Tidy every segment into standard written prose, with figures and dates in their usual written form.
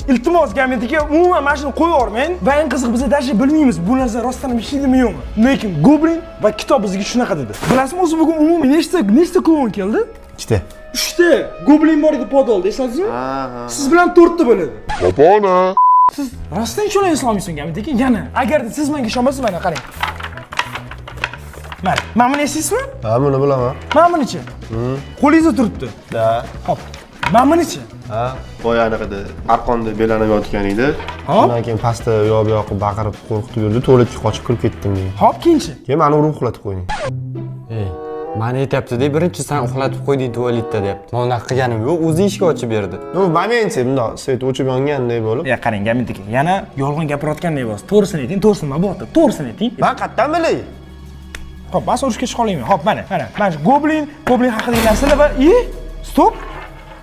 İltimos gametiga umuman mana shuni qo'yib yubormang. Va eng qiziq biz даже bilmaymiz bu narsa rostdan ishlaydimi yo'qmi. Lekin Goblin va kitob bizga shunaqa dedi. Bilasizmi, o'zi bugun umuman nechta klon keldi? 2ta. 3ta. Goblin bor edi podolda, esladingizmi? Siz bilan 4ta bo'ladi. Opona. Siz rostdan ishonaysiz olmaysiz gametiga. Yana agarda siz menga ishonmasangiz mana qarang. Mana buni esingizmi? Ha, buni bilaman. Mana bunichi? Qo'lingizda turibdi. Da. Hop. Mana bunichi? Ha. Boyanig'ida arqonda belanib yotgan edi. Hop. Shundan keyin pastda yoqib baqirib qo'rqitib yurdi, tualetga qochib kirib ketdim men. Hop, keyinchi? Keyin meni urib uxlatib qo'yding. Mani aytayapti-da, birinchi sen uxlatib qo'yding tualetda deyapti. Men unaqa qilganim yo'q, o'zi eshik ochib berdi. No, menimcha bundoq svet o'chib yonganday bo'lib. Ya qarang, gametiga. Yana yolg'on gapirayotganday bo'lsa, to'g'risini ayting, to'g'risini nima bo'pti? To'g'risini ayting. Men qayerdan bilay? Hop, men urushga chiqa olmayman. Hop, mana. Mana shu Goblin haqidagi narsalar va stop.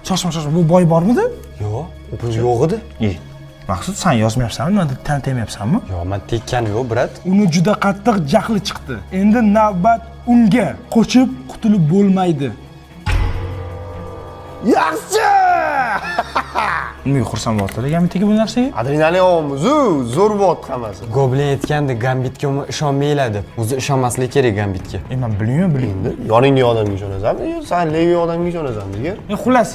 Shoshma, bu boy bormidi? Yo'q, bu yo'q edi. Maqsud, sen yozmayapsanmi? Meni tanitmayapsanmi? Yo'q, men tekkani yo'q, brat. Uni juda qattiq jahli chiqdi. Endi navbat unga. Qochib qutulib bo'lmaydi. Yaxshi! Nima xursand bo'ldinglar gametiga bu narsaga? Adrenalin ovomiz, zo'r bo'lyapti hammasi. Goblin aytgandi, Gambitga ishonmanglar deb. O'zi ishonmaslik kerak Gambitga. Men bilmayman. Yoningdagi odamga ishonasanmi yo sen legi odamga ishonasanmi degan? Xullas,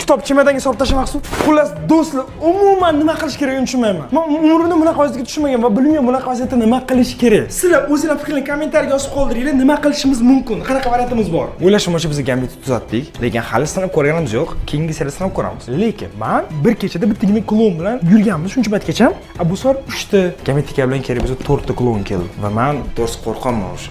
kitob chemodanga solib tashlab maqsud. Xullas, do'stlar, umuman nima qilish kerakligini tushunmayman. Men umrimda bunaqa vaziyatga tushmagan va bilmayman bunaqa vaziyatda nima qilish kerak. Sizlar o'zingizlar fikringizni kommentariyaga yozib qoldiringlar, nima qilishimiz mumkin, qanaqa variantimiz bor. O'ylashimcha biz Gambitni tuzatdik, lekin hali sinab ko'rganimiz yo'q. Keyingi seriyada sinab ko'ramiz. Lekin men bir kechada bittagina klon bilan yurganmiz shuncha paytgacha. Bu safar 3 ta Gambitga bilan kerak bizga 4 ta klon keldi va men to'g'risi qo'rqaman o'sha.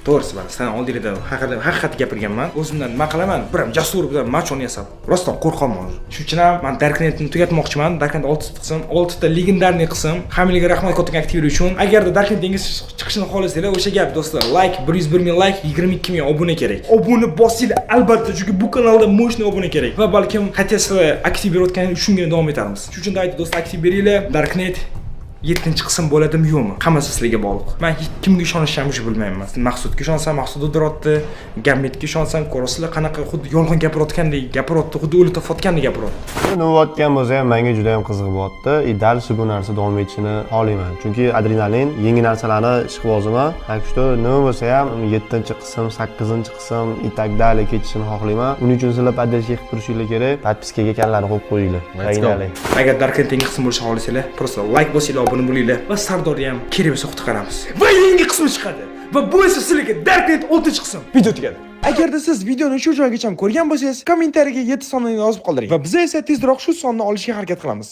To'g'risi bor, sen oldingda haqiqat gapirganman. O'zimdan nima qilaman? Biram jasur bilan machon yasab, rostdan qo'rqaman. Shuning uchun ham men Darknetni tugatmoqchiman. Darknet 6 ta qism, 6 ta legendarniy qism. Hammaga rahmat katta aktivlar uchun. Agarda Darknet dengiz chiqishini xohlasanglar, o'sha gap do'stlar, like 101 ming like, 22 ming obuna kerak. Obuna bosinglar albatta, chunki bu kanalda mo'shni obuna kerak. Va balkim qaytasizlar aktiv berayotgan shungina davom etamiz. Shuning uchun aytdim do'stlar, aktiv beringlar. Darknet 7-qism bo'ladimi yo'qmi? Hammasi sizlarga bog'liq. Men hech kimga ishonishimni bilmayman. Maqsudga ishonsam, Maqsud udirotdi. Gambitga ishonsam, ko'rasizlar qanaqa xuddi yolg'on gapirayotgandek gapirayotdi, xuddi o'lib topayotgandek gapirayotdi. Nuvotgan bo'lsa ham menga juda ham qiziq bo'lyapti. Dal bu narsa davom etishini xohlayman. Chunki adrenalin, yangi narsalarni ishqiboziman. Akshto nima bo'lsa ham 7-qism, 8-qism и так далее ketishini xohlayman. Uning uchun sizlar поддержка qilib turishinglar kerak. Podpiskaga kanalni qo'yib qo'yinglar. Agar Darknet qism bo'lishni xohlasanglar, просто like bosinglar, obuna bo'linglar va Sardorni ham kerak bo'lsa qutqaramiz. Va yangi qismi chiqadi. Va bu esa sizlarga Darknet 6-qism. Video tugadi. Agarda siz videoni shu joygacha ko'rgan bo'lsangiz, kommentariyaga 7 sonini yozib qoldiring. Va biz esa tezroq shu sonni olishga harakat qilamiz.